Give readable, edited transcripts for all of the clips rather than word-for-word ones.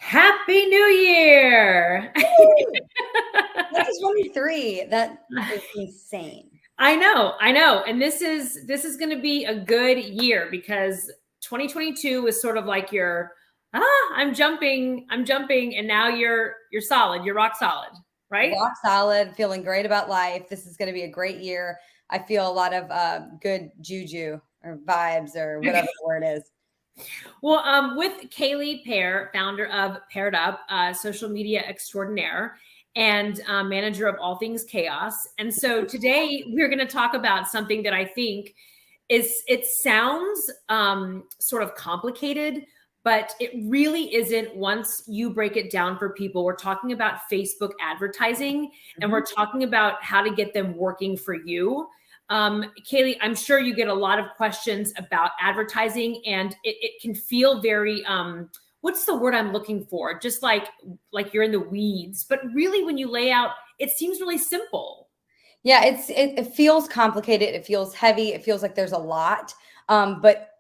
Happy New Year. 2023. That is insane. I know. And this is going to be a good year because 2022 was sort of like your I'm jumping and now you're solid. You're rock solid, right? Rock solid, feeling great about life. This is going to be a great year. I feel a lot of good juju or vibes or whatever the word is. Well, with Kaylee Pear, founder of Paired Up, social media extraordinaire, and manager of all things chaos. And so today we're going to talk about something that I think it sounds sort of complicated, but it really isn't once you break it down for people. We're talking about Facebook advertising, and we're talking about how to get them working for you. Kaylee, I'm sure you get a lot of questions about advertising, and it can feel very, what's the word I'm looking for? Just like you're in the weeds, but really when you lay out, it seems really simple. Yeah, it feels complicated. It feels heavy. It feels like there's a lot. But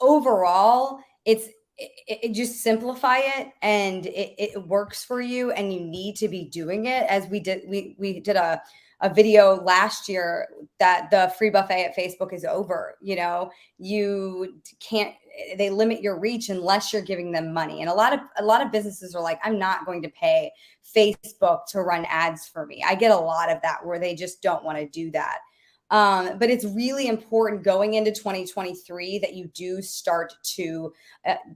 overall, it just simplify it and it works for you, and you need to be doing it. As we did a video last year that the free buffet at Facebook is over. You can't, they limit your reach unless you're giving them money. And a lot of businesses are like, I'm not going to pay Facebook to run ads for me. I get a lot of that where they just don't want to do that. But it's really important going into 2023 that you do start to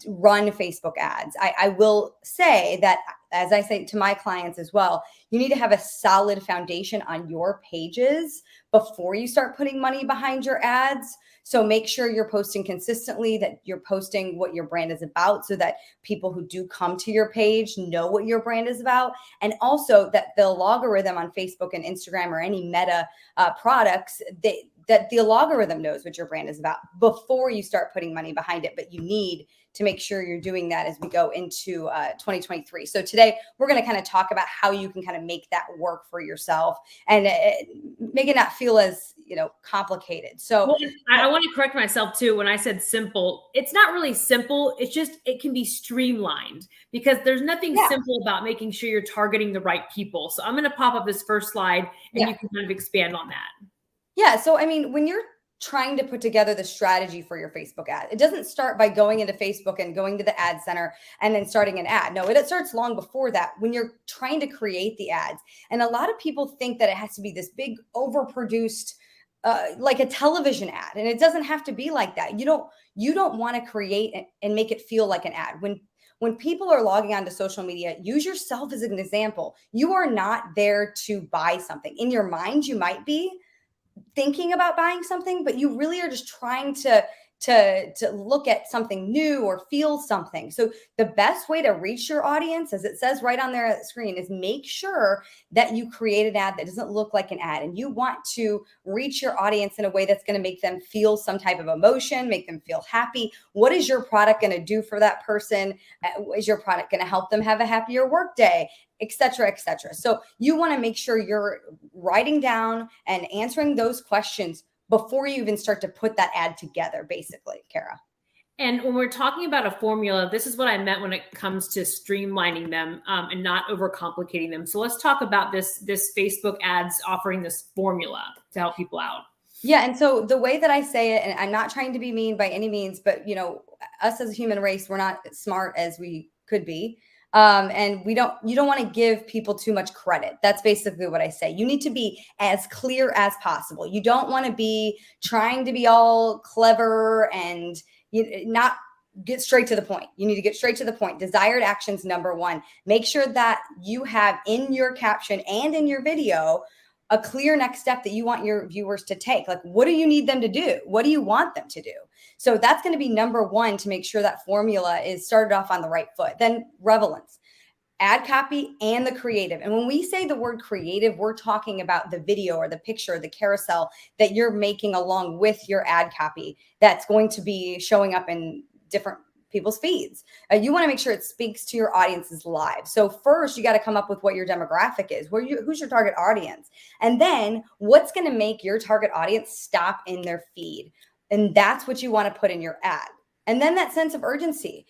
run Facebook ads. I will say that, as I say to my clients as well, you need to have a solid foundation on your pages before you start putting money behind your ads. So make sure you're posting consistently, that you're posting what your brand is about, so that people who do come to your page know what your brand is about. And also that the algorithm on Facebook and Instagram or any meta products, that the algorithm knows what your brand is about before you start putting money behind it. But you need to make sure you're doing that as we go into 2023. So today we're going to kind of talk about how you can kind of make that work for yourself and make it not feel as complicated. So well, I want to correct myself too. When I said simple, it's not really simple. It's just, it can be streamlined because there's nothing simple about making sure you're targeting the right people. So I'm going to pop up this first slide and you can kind of expand on that. Yeah. So, I mean, when you're trying to put together the strategy for your Facebook ad, it doesn't start by going into Facebook and going to the ad center and then starting an ad. No, it starts long before that when you're trying to create the ads. And a lot of people think that it has to be this big overproduced, like a television ad. And it doesn't have to be like that. You don't want to create and make it feel like an ad. When people are logging onto social media, use yourself as an example. You are not there to buy something. In your mind, you might be thinking about buying something, but you really are just trying to look at something new or feel something. So the best way to reach your audience, as it says right on their screen, is make sure that you create an ad that doesn't look like an ad. And you want to reach your audience in a way that's going to make them feel some type of emotion, make them feel happy. What is your product going to do for that person? Is your product going to help them have a happier workday? Et cetera, et cetera. So you want to make sure you're writing down and answering those questions before you even start to put that ad together, basically, Kara. And when we're talking about a formula, this is what I meant when it comes to streamlining them and not overcomplicating them. So let's talk about this Facebook ads offering this formula to help people out. Yeah. And so the way that I say it, and I'm not trying to be mean by any means, but us as a human race, we're not as smart as we could be. And you don't want to give people too much credit. That's basically what I say. You need to be as clear as possible. You don't want to be trying to be all clever and not get straight to the point. You need to get straight to the point. Desired actions, number one. Make sure that you have in your caption and in your video a clear next step that you want your viewers to take. Like, what do you need them to do? What do you want them to do? So that's going to be number one to make sure that formula is started off on the right foot. Then relevance, ad copy, and the creative. And when we say the word creative, we're talking about the video or the picture, or the carousel that you're making along with your ad copy that's going to be showing up in different people's feeds. You want to make sure it speaks to your audience's lives. So first, you got to come up with what your demographic is. Who's your target audience? And then what's going to make your target audience stop in their feed? And that's what you want to put in your ad. And then that sense of urgency,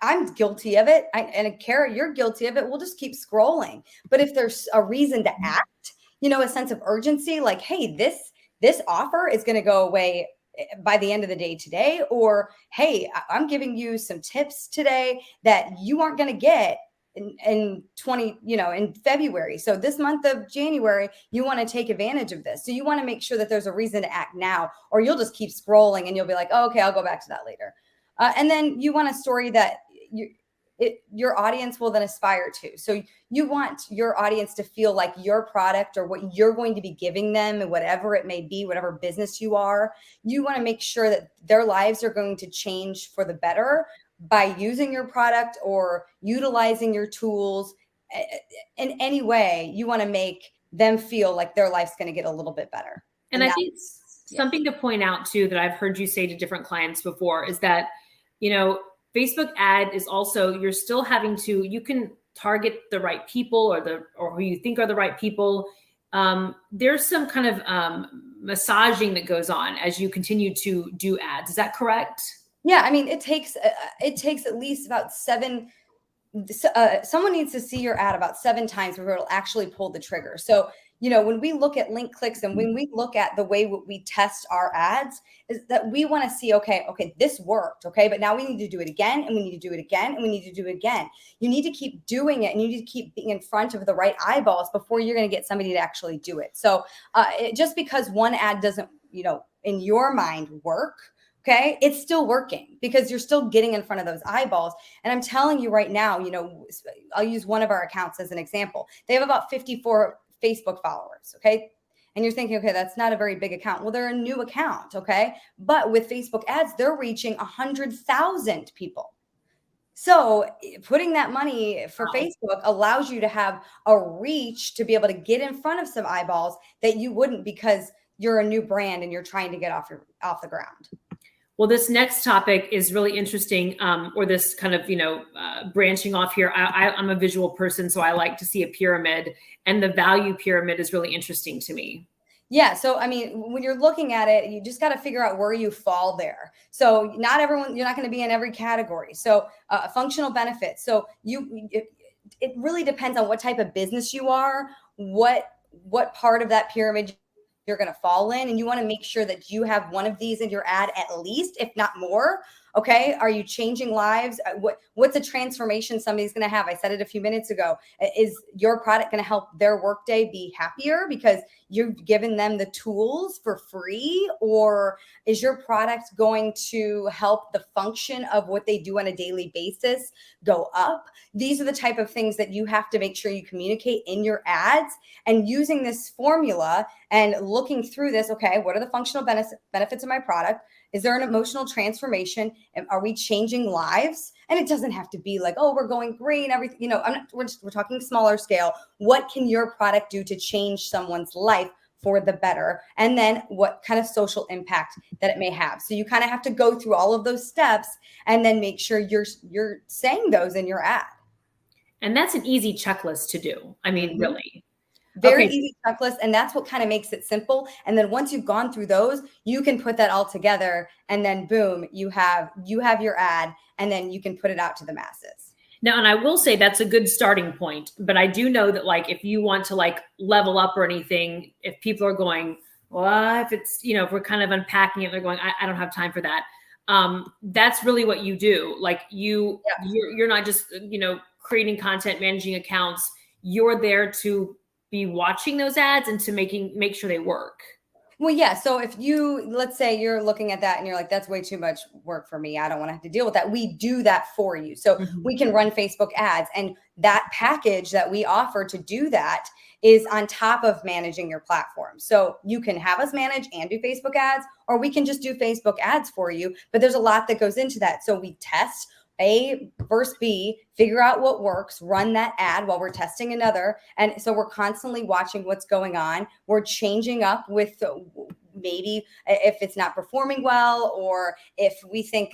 I'm guilty of it. And Kara, you're guilty of it. We'll just keep scrolling. But if there's a reason to act, a sense of urgency, like, hey, this offer is going to go away by the end of the day today, or, hey, I'm giving you some tips today that you aren't going to get in February. So this month of January, you want to take advantage of this. So you want to make sure that there's a reason to act now, or you'll just keep scrolling and you'll be like, oh, okay, I'll go back to that later. And then you want a story that your audience will then aspire to. So you want your audience to feel like your product or what you're going to be giving them, and whatever it may be, whatever business you are, you want to make sure that their lives are going to change for the better by using your product or utilizing your tools in any way. You want to make them feel like their life's going to get a little bit better. And I think something to point out too, that I've heard you say to different clients before, is that, Facebook ad is also, you're still having to, you can target the right people or who you think are the right people. There's some kind of massaging that goes on as you continue to do ads. Is that correct? Yeah. I mean, it takes at least about someone needs to see your ad about 7 times before it'll actually pull the trigger. So, when we look at link clicks and when we look at the way we test our ads, is that we want to see, okay, this worked. Okay. But now we need to do it again, and we need to do it again, and we need to do it again. You need to keep doing it, and you need to keep being in front of the right eyeballs before you're going to get somebody to actually do it. So just because one ad doesn't, in your mind work, okay, it's still working because you're still getting in front of those eyeballs. And I'm telling you right now, I'll use one of our accounts as an example. They have about 54 Facebook followers. Okay. And you're thinking, okay, that's not a very big account. Well, they're a new account. Okay. But with Facebook ads, they're reaching 100,000 people. So putting that money for Facebook allows you to have a reach to be able to get in front of some eyeballs that you wouldn't, because you're a new brand and you're trying to get off the ground. Well, this next topic is really interesting, or this kind of, branching off here. I'm a visual person, so I like to see a pyramid, and the value pyramid is really interesting to me. Yeah. So, I mean, when you're looking at it, you just got to figure out where you fall there. So not everyone, you're not going to be in every category. So functional benefits. So it really depends on what type of business you are, what part of that pyramid you're going to fall in, and you want to make sure that you have one of these in your ad at least, if not more. Okay. Are you changing lives? What's a transformation somebody's going to have? I said it a few minutes ago. Is your product going to help their workday be happier because you've given them the tools for free? Or is your product going to help the function of what they do on a daily basis go up? These are the type of things that you have to make sure you communicate in your ads, and using this formula and looking through this. Okay. What are the functional benefits of my product? Is there an emotional transformation? And are we changing lives? And it doesn't have to be like, oh, we're going green, everything, we're talking smaller scale. What can your product do to change someone's life for the better? And then what kind of social impact that it may have. So you kind of have to go through all of those steps and then make sure you're saying those in your ad. And that's an easy checklist to do. I mean, really. Very easy checklist. And that's what kind of makes it simple. And then once you've gone through those, you can put that all together, and then boom, you have your ad, and then you can put it out to the masses. Now, and I will say that's a good starting point, but I do know that, like, if you want to like level up or anything, if people are going, well, if it's, if we're kind of unpacking it, they're going, I don't have time for that. That's really what you do. Like you're not just, creating content, managing accounts. You're there to be watching those ads and to make sure they work. Well, yeah. So if let's say you're looking at that and you're like, that's way too much work for me, I don't want to have to deal with that. We do that for you. So we can run Facebook ads, and that package that we offer to do that is on top of managing your platform. So you can have us manage and do Facebook ads, or we can just do Facebook ads for you. But there's a lot that goes into that. So we test A versus B, figure out what works, run that ad while we're testing another. And so we're constantly watching what's going on. We're changing up with maybe if it's not performing well, or if we think,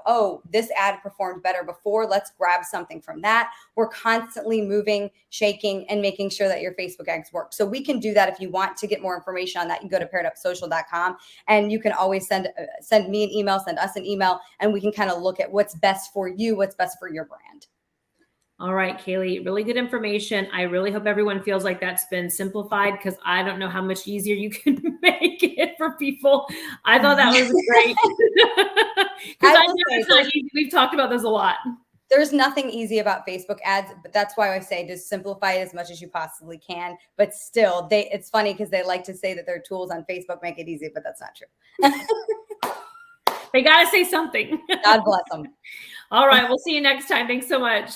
oh, this ad performed better before, let's grab something from that. We're constantly moving, shaking, and making sure that your Facebook ads work. So we can do that. If you want to get more information on that, you go to pairedupsocial.com, and you can always send me an email, send us an email, and we can kind of look at what's best for you, what's best for your brand. All right, Kaylee, really good information. I really hope everyone feels like that's been simplified, because I don't know how much easier you can make it for people. I thought that was great. Because I know it's not easy. We've talked about this a lot. There's nothing easy about Facebook ads, but that's why I say just simplify it as much as you possibly can. But still, it's funny because they like to say that their tools on Facebook make it easy, but that's not true. They got to say something. God bless them. All right. We'll see you next time. Thanks so much.